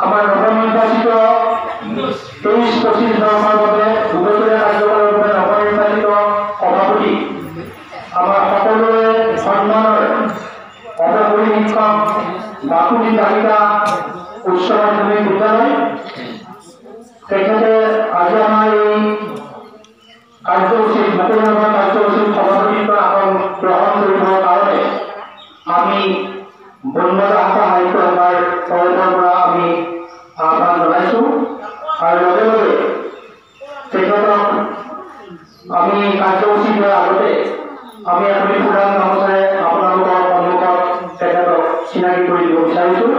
আমাৰ নৱনিৰ্বাচিত 23-25 ধৰণৰ বাবে দুবছৰীয়া কাৰ্যকালৰ বাবে নৱনিৰ্বাচিত সভাপতি আমাৰ সকলোৰে সন্মানৰ অগ্ৰগতি শিক্ষক বাপুজী বালিকা উচ্চ মাধ্যমিক বিদ্যালয় তেখেতে আজি আমাৰ এই কাৰ্যসূচীত মুকলিমূৰীয়া কাৰ্যসূচীত সভাপতিত্ব আসন গ্ৰহণ কৰিবৰ কাৰণে আমি বনমালা আশা সাহিত্য সভাৰ তৰফৰ পৰা আমি আহ্বান জনাইছোঁ আৰু লগে লগে তেখেতক আমি কাৰ্যসূচী দিয়াৰ আগতে আমি আপুনি পুৰাণ গামোচাৰে আপোনালোকৰ সন্মুখত তেখেতক চিনাকি কৰি দিব বিচাৰিছোঁ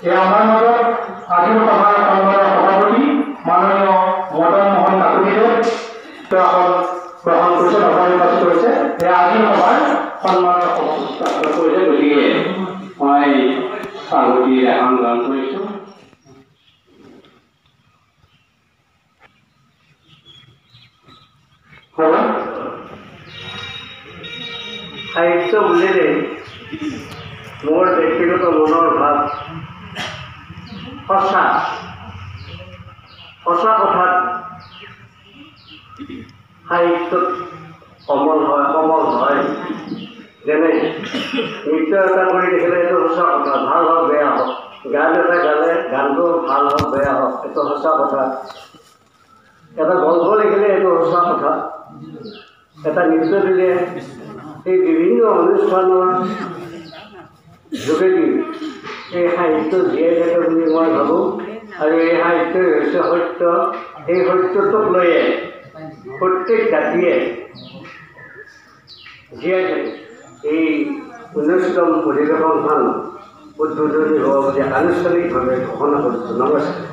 যে আমাৰ মাজত আজিৰ সভাৰ সন্মানৰ সভাপতি মাননীয় মদন মোহন কাকতিদেৱ আসন গ্ৰহণ কৰিছে নৱনিৰ্বাচিত হৈছে আজিৰ সভাৰ সন্মানৰ সভাপতি কৰিছে গতিকে মই স্বাগতিৰ আসন গ্ৰহণ কৰিছোঁ সাহিত্য বুলিলে মোৰ ব্যক্তিগত মনৰ ভাৱ সঁচা কথাত সাহিত্যত কমল হয় যেনে নৃত্য এটা কৰি দেখিলে এইটো সঁচা কথা ভাল হওক বেয়া হওক গান এটা গালে গানটো ভাল হওক বেয়া হওক এইটো সঁচা কথা এটা গল্প লিখিলে এইটো সঁচা কথা এটা নৃত্য দিলে এই বিভিন্ন অনুষ্ঠানৰ যোগেদি এই সাহিত্য জীয়াই থাকে বুলি মই ভাবোঁ আৰু এই সাহিত্যই হৈছে সত্য এই সত্যটোক লৈয়ে প্ৰত্যেক জাতিয়ে জীয়াই থাকে এই 19তম অধিৱেশনখন উদ্বোধনী হ'ব বুলি আনুষ্ঠানিকভাৱে ঘোষণা কৰিছোঁ নমস্কাৰ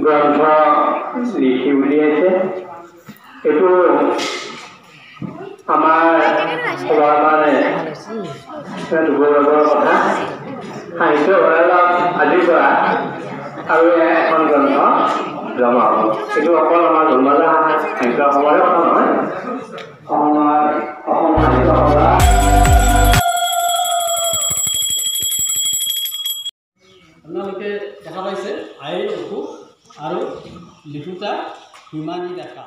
গ্ৰন্থ লিখি উলিয়াইছে এইটো আমাৰ সভাৰ কাৰণে গৌৰৱৰ কথা সাহিত্য ভঁৰালত আজিৰ পৰা আৰু এখন গ্ৰন্থ জমা হ'ব এইটো অকল আমাৰ বনমালা সাহিত্য সভাৰে কথা নহয় অসম সাহিত্য সভা আপোনালোকে দেখা পাইছে আইৰ অসুখ আৰু লিখোঁতা হিমানী ডেকা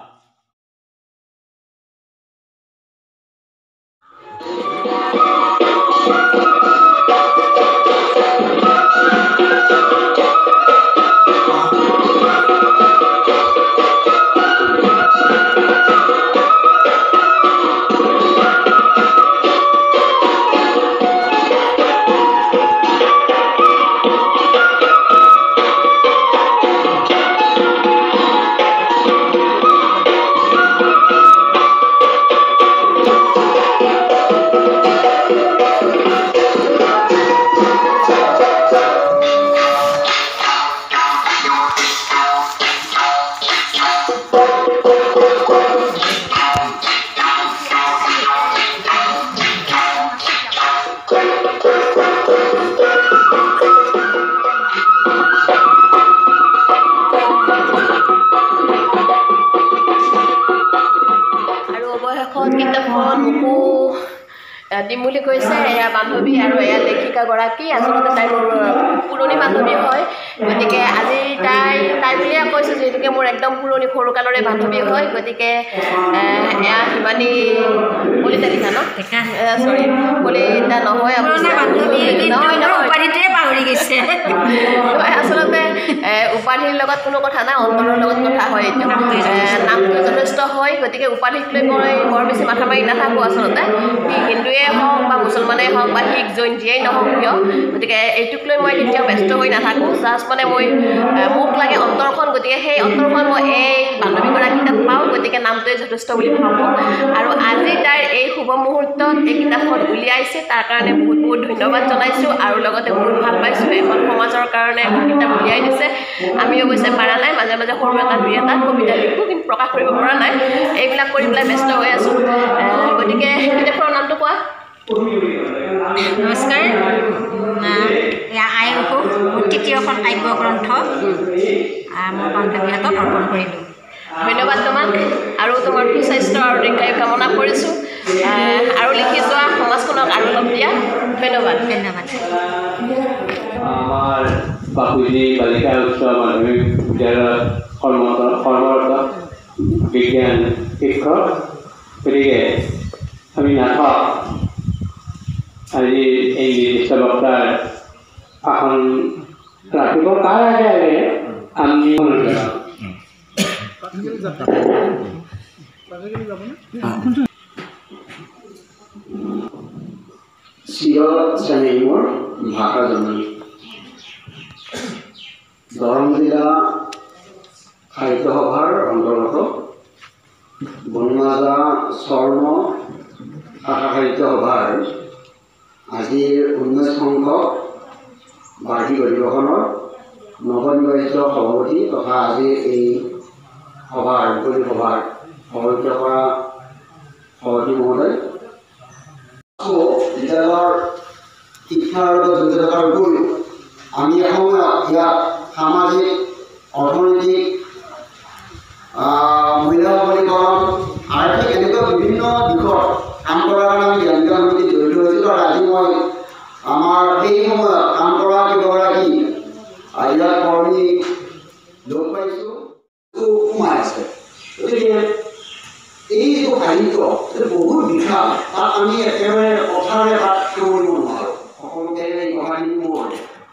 দিম বুলি কৈছে এয়া বান্ধৱী আৰু এয়া লেখিকাগৰাকী আচলতে তাই মোৰ পুৰণি বান্ধৱী হয় যিহেতুকে মোৰ একদম পুৰণি সৰুকালৰে বান্ধৱী হয় গতিকে এয়া হিমানী কলিতা লিখা ন চৰি কলিতা নহয় আচলতে উপাধিৰ লগত কোনো কথা নাই অন্তৰৰ লগত কথা হয় এইটো নামটো যথেষ্ট হয় গতিকে উপাধিক লৈ মই বৰ বেছি মাথা মাৰি নাথাকোঁ আচলতে সি হিন্দুৱে হওক বা মুছলমানেই হওক বা শিখ জৈন যিয়েই নহওক কিয় গতিকে এইটোক লৈ মই কেতিয়াও ব্যস্ত হৈ নাথাকোঁ জাষ্ট মানে মই মোক লাগে অন্তৰখন গতিকে সেই অন্তৰখন মই এই বান্ধৱীগৰাকী তাত পাওঁ গতিকে নামটোৱে যথেষ্ট বুলি ভাবোঁ আৰু আজি তাইৰ এই শুভ মুহূৰ্তত এই কিতাপখন উলিয়াইছে তাৰ কাৰণে বহুত বহুত ধন্যবাদ জনাইছোঁ আৰু লগতে বহুত ভাল পাইছোঁ এখন সমাজৰ কাৰণে এখন কিতাপ উলিয়াই দিছে আমি অৱশ্যে পাৰা নাই মাজে মাজে সৰু এটা দুই এটা কবিতা লিখোঁ কিন্তু প্ৰকাশ কৰিব পৰা নাই এইবিলাক কৰি পেলাই ব্যস্ত হৈ আছোঁ গতিকে কিতাপখনৰ নামটো কোৱা নমস্কাৰ এয়া আই অসুখ মোৰ তৃতীয়খন কাব্যগ্ৰন্থ মোৰ বান্ধৱীহঁতক অৰ্পণ কৰিলোঁ ধন্যবাদ তোমাক আৰু তোমাৰ সুস্বাস্থ্য আৰু দীৰ্ঘায়ু কামনা কৰিছোঁ আৰু লিখি যোৱা সমাজখনক আৰু অলপ দিয়া ধন্যবাদ ধন্যবাদ আমাৰ বাপুজী বালিকা উচ্চ মাধ্যমিক বিদ্যালয়ত কৰ্মৰত বিজ্ঞান শিক্ষক গতিকে আমি নাথক আজি এই নিৰ্দিষ্ট বক্তাৰ ভাষণ ৰাখিব তাৰ আগে আমি শ্ৰেণী মোৰ ভাষা জননী দৰং জিলা সাহিত্য সভাৰ অন্তৰ্গত বনমাজা স্বৰ্ণ ভাষা সাহিত্য সভাৰ আজিৰ 19 সংখ্যক বাৰ্ষিক অধিৱেশনৰ নৱনিৰ্বাচিত সভাপতি তথা আজিৰ এই সভাৰ মুকলি সভাৰ সভাপতিত্ব কৰা সভাপতি মহোদয় বিদ্যালয়ৰ শিক্ষাৰ লগত জড়িত থকাৰ উপৰিও আমি এসময়ত ইয়াত সামাজিক অৰ্থনৈতিক মহিলা সবলীকৰণ আৰ্থিক এনেকুৱা বিভিন্ন দিশত কাম কৰাৰ কাৰণে আমি জ্ঞানিকা সমিতিত জড়িত হৈছিলোঁ আৰু আজি মই আমাৰ এই সময়ত কাম কৰা কেইগৰাকী ইয়াত কৰ্মী লগ পাইছোঁ সোমাই আছে গতিকে এই যিটো সাহিত্য এইটো বহুত বিশাল তাত আমি একেবাৰে কথাৰে তাত কৰিব নোৱাৰোঁ সকলোকে এই কথাখিনি মোৰ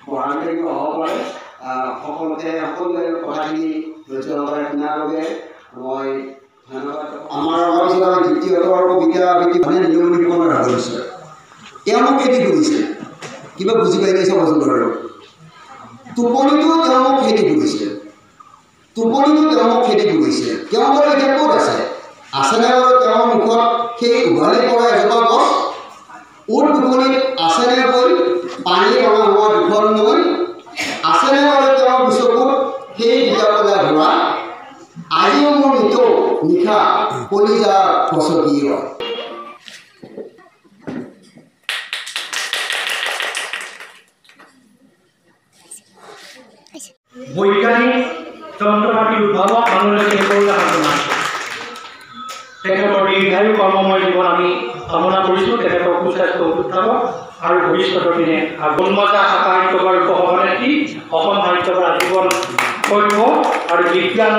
পঢ়াতে হ'ব পাৰে সকলোৱে কথাখিনি ধৈৰ্য সহকাৰে শুনাৰ বাবে মই ধন্যবাদ আমাৰ ভাবিছিলোঁ আমি দ্বিতীয়তৰ কবিতা আবৃত্তি মানে নিয়ম নীতিখনৰ ভাবিছে তেওঁলোক খেতি কৰিছে কিবা বুজি পাই গৈছে পচন্দ আৰু টোপনিটো তেওঁলোক খেতি কৰিছে তেওঁ বাৰু এতিয়া ক'ত আছেনে বাৰু তেওঁৰ মুখত সেই উঘালি পৰা এজোপা গছ উট দুখনিত আছেনে গৈ পানী ৰঙা হোৱা দুখন নৈ আছেনে বাৰু তেওঁৰ চকুত সেই দুটাকলা ধোৱা আজিও মোৰ নিশা কলিজাৰ ফচকীয় বৈজ্ঞানিক যন্ত্ৰপাতিৰ উদ্ভাৱক মানুহলৈকে কৰোণা ঘটনা তেখেতৰ দীৰ্ঘায়ু কৰ্মময় জীৱন আমি কামনা কৰিছোঁ তেখেতৰ সুস্বাস্থ্য অটুট থাকক আৰু ভৱিষ্যতৰ দিনে বনমাজা সাহিত্য সভাৰ উপসভানেত্ৰী অসম সাহিত্য সভাৰ আজীৱন সভ্য আৰু জ্ঞান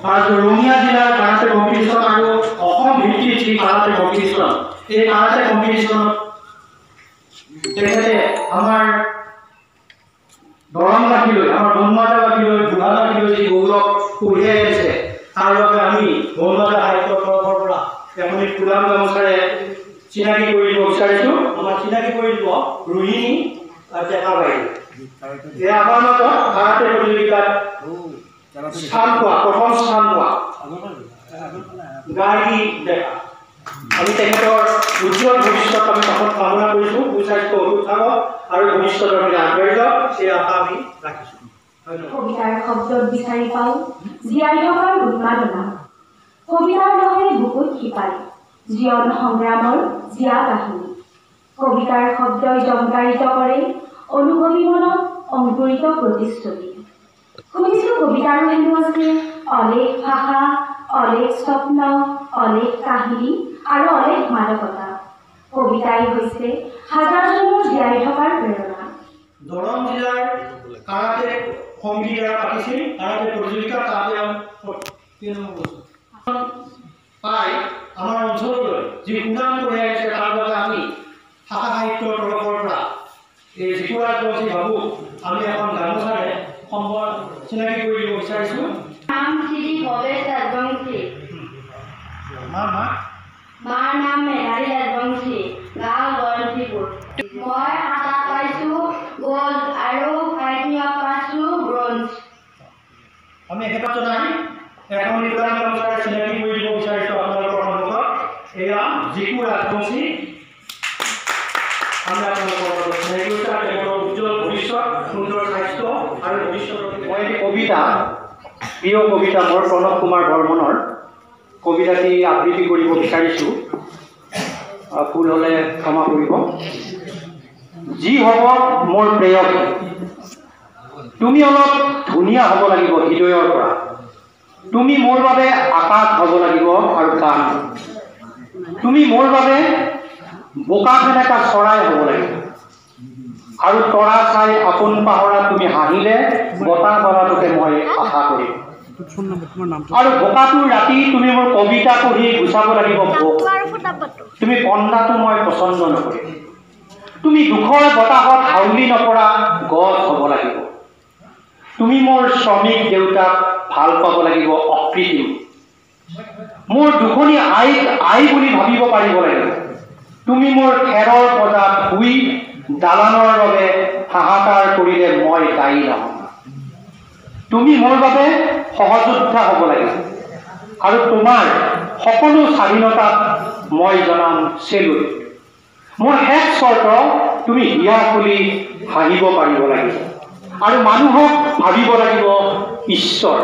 আৰু ৰঙিয়া জিলাৰ কাৰাটে কম্পিটিশ্যন আৰু অসম ভিত্তিক যি কাৰাটে কম্পিটিশ্যন এই কাৰাটে কম্পিটিশ্যনত তেখেতে আমাৰ দৰংবাসীলৈ আমাৰ বনমাজাবাসীলৈ বুঢ়াবাসীলৈ যি গৌৰৱ কঢ়িয়াই আনিছে তাৰ বাবে আমি বনমাজা সাহিত্য তৰফৰ পৰা এখনি ফুলাম গামোচাৰে চিনাকি কৰি দিব বিচাৰিছোঁ আমাৰ চিনাকি কৰি দিব ৰোহিণী আৰু ডেকা বাইদেউ এই আমাৰ মাজত কাৰাটে প্ৰতিযোগিতাত প্ৰথম স্থান পোৱা গাড়ী ডেকা আমি তেখেতৰ উজ্জ্বল ভৱিষ্যত আমি কামনা কৰিছোঁ সুস্বাস্থ্য অটুট থাকক আৰু ভৱিষ্যতৰ আমি আগবাঢ়ি যাওক সেই আশা আমি ৰাখিছোঁ কবিতাৰ শব্দত বিচাৰি পাওঁ জীয়াই থকাৰ উন্মাদনা কবিতাৰ নহয় বুকুত শিপাই জীৱন সংগ্ৰামৰ জীয়া কাহিনী কবিতাৰ শব্দই জংকাৰিত কৰে অনুভৱী মনত অংকুৰিত প্ৰতিশ্ৰুতি শুনিছোঁ কবিতাৰো হেনো আছে অলেখ ভাষা অলেখ স্বপ্ন অলেখ কাহিনী আৰু অলেখ মাদকতা কবিতাই হৈছে হাজাৰজনৰ জীয়াই থকাৰ প্ৰেৰণা দৰং জিলাৰ কাৰাটে সমিতিৰ দ্বাৰা পাতিছিল আৰু এই প্ৰতিযোগিতা তাতে পাই আমাৰ অঞ্চললৈ যি সুনাম কঢ়িয়াই আহিছে তাৰ বাবে আমি ভাষা সাহিত্যৰ তৰফৰ পৰা এই জিকু ৰাজবংশী বাবুক আমি এখন গামোচাৰে চিনাকি কৰি দিব বিচাৰিছোঁ। নাম শ্ৰী ভৱেশ ৰাজবংশী। মাৰ নাম মেধাৰী ৰাজবংশী, গাঁও গৰঞ্চিপুৰ। মই খাতা পাইছোঁ গ'ল্ড আৰু ফাইটিঙত পাইছোঁ ব্ৰঞ্জ। আমি একেটা জনাই এখন নিৰ্বাচন গামোচাৰে চিনাকি কৰি দিব বিচাৰিছোঁ আপোনালোকৰ সন্মুখত। এয়া জিকু ৰাজবংশী। আমি আপোনালোকৰ চিনাকি কৰিছোঁ তেওঁলোকৰ উজ্জ্বল ভৱিষ্যত, সুন্দৰ স্বাস্থ্য আৰু ভৱিষ্যতৰ মই এটি কবিতা, প্ৰিয় কবিতা মোৰ প্ৰণৱ কুমাৰ বৰ্মনৰ কবিতাটি আবৃত্তি কৰিব বিচাৰিছোঁ। ভুল হ'লে ক্ষমা কৰিব। যি হ'ব মোৰ প্ৰেয়সী, তুমি অলপ ধুনীয়া হ'ব লাগিব হৃদয়ৰ পৰা। তুমি মোৰ বাবে আকাশ হ'ব লাগিব আৰু গান। তুমি মোৰ বাবে বোকা ফেনেকা চৰাই হ'ব লাগিব আৰু তৰা চাই আপোন পাহৰা তুমি হাঁহিলে বতাহ বলাটোকে মই আশা কৰিম। আৰু বোকাটোৰ ৰাতি তুমি মোৰ কবিতা পঢ়ি গুচাব লাগিব। তুমি কন্দাটো মই পচন্দ নকৰিম। তুমি দুখৰ বতাহত হাউলি নপৰা গছ হ'ব লাগিব। তুমি মোৰ শ্ৰমিক দেউতাক ভাল পাব লাগিব অকৃত্ৰিম। মোৰ দুখনি আইক আই বুলি ভাবিব পাৰিব লাগিব। তুমি মোৰ খেৰৰ বজাত শুই দালানৰ বাবে হাহাকাৰ কৰিলে মই দায়ী নহ'ম। তুমি মোৰ বাবে সহযোদ্ধা হ'ব লাগিব আৰু তোমাৰ সকলো স্বাধীনতাক মই জনাম চেলুট। মোৰ শেষ চৰ্ত, তুমি হিয়া খুলি হাঁহিব পাৰিব লাগিব আৰু মানুহক ভাবিব লাগিব ঈশ্বৰ।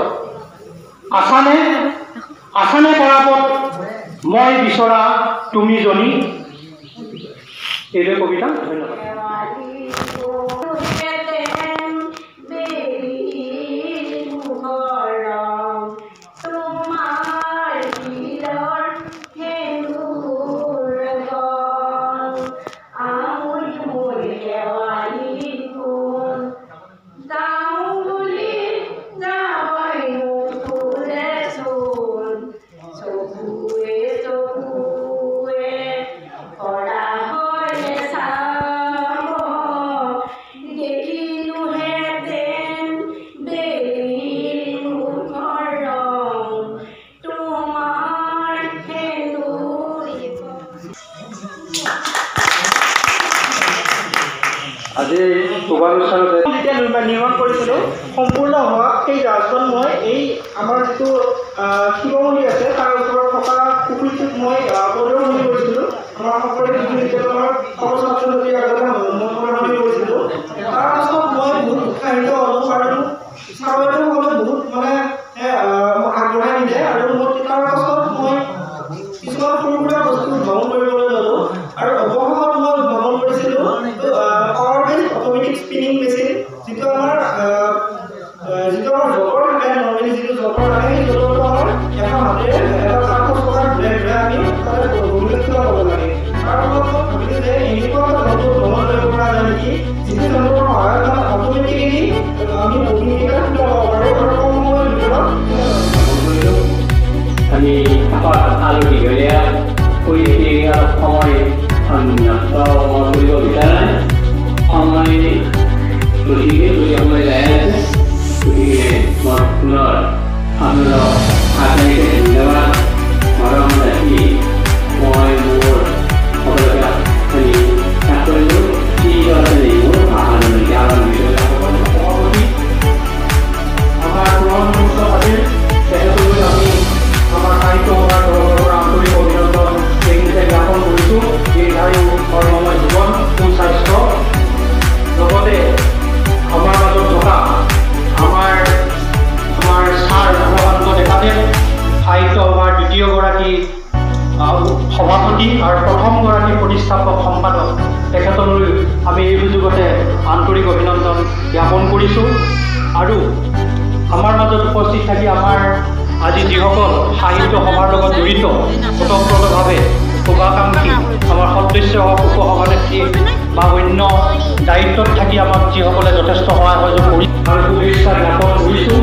আছানে পৰাপত মই বিচৰা তুমি জনী। এইটোৱে কবিতা। ধন্যবাদ। আজি শুভানুষ্ঠানতে যেতিয়া নিৰ্মাণ কৰিছিলোঁ সম্পূৰ্ণ হোৱা সেই জাহাজখন মই এই আমাৰ যিটো শিৱ মন্দিৰ আছে তাৰ ওচৰত থকা পুখুৰীটোত মই প্ৰদৰ্শনী কৰিছিলোঁ। আমাৰ সকলোৰে বিদ্যালয়ৰ সকলো ছাত্ৰ ছাত্ৰীৰ আগতে মই প্ৰদৰ্শনী কৰিছিলোঁ। তাৰপাছত মই বহুত উৎসাহিত হ'লোঁ আৰু ছাত্ৰসকলে বহুত আগবঢ়াই নিলে আৰু তাৰ পাছত মই কিছুমান সৰু সুৰা বস্তু ভ্ৰমণ কৰিবলৈ ল'লোঁ আৰু অৱশেষত মই ভ্ৰমণ কৰিছিলোঁ অট'মেটিক স্পিনিং মেচিন, যিটো আমাৰ জতৰ থাকে। নৰ্মেলি যিটো জতৰ থাকে সেই জতৰটো আমাৰ এখন হাতেৰে এটা 400 টকাৰ ব্লেড আমি তাতে গৰুলেখিলা হ'ব লাগে। তাৰ ফলত মই ভাবিলোঁ যে এনেকুৱা এটা যন্ত্ৰ ভ্ৰমণ কৰিব পৰা যায় নেকি, যিটো যন্ত্ৰৰ সহায়ত অট'মেটিকেলি আমি বগীকেইটা ফুটা ল'ব পাৰোঁ আৰু কম সময়ৰ ভিতৰত আমি আৰু দীঘলীয়া কৰি সময় কৰিব বিচৰা নাই। সময় গতিকে সময় যাই আছে। গতিকে মই পুনৰ আপোনালোক আটাইকে ধন্যবাদ মৰম ৰাখি মই মোৰ সকলোকে শেষ কৰিলোঁ। মোৰ ভাষা সভাপতি আমাৰ পুৰণ মুখ্যপাতিৰ তেখেতলৈ আমি আমাৰ সাহিত্য সভাৰ তৰফৰ পৰা আন্তৰিক অভিনন্দন জ্ঞাপন কৰিছোঁ। দীৰ্ঘায়ু কৰ্মময় জীৱন, সুস্বাস্থ্য, লগতে আমাৰ মাজত থকা আমাৰ ছাৰ ভগৱান্ত ডেকাদেৱ সাহিত্য সভাৰ দ্বিতীয়গৰাকী সভাপতি আৰু প্ৰথমগৰাকী প্ৰতিষ্ঠাপক সম্পাদক, তেখেতলৈ আমি এই সুযোগতে আন্তৰিক অভিনন্দন জ্ঞাপন কৰিছোঁ। আৰু আমাৰ মাজত উপস্থিত থাকি আমাৰ আজি যিসকল সাহিত্য সভাৰ লগত জড়িত ওতঃপ্ৰোতভাৱে শুভাকাংক্ষী আমাৰ সদস্য হওক উপসভানেত্ৰী বা অন্য দায়িত্বত থাকি আমাক যিসকলে যথেষ্ট সহায় সহযোগ কৰি আৰু শুভেচ্ছা জ্ঞাপন কৰিছোঁ।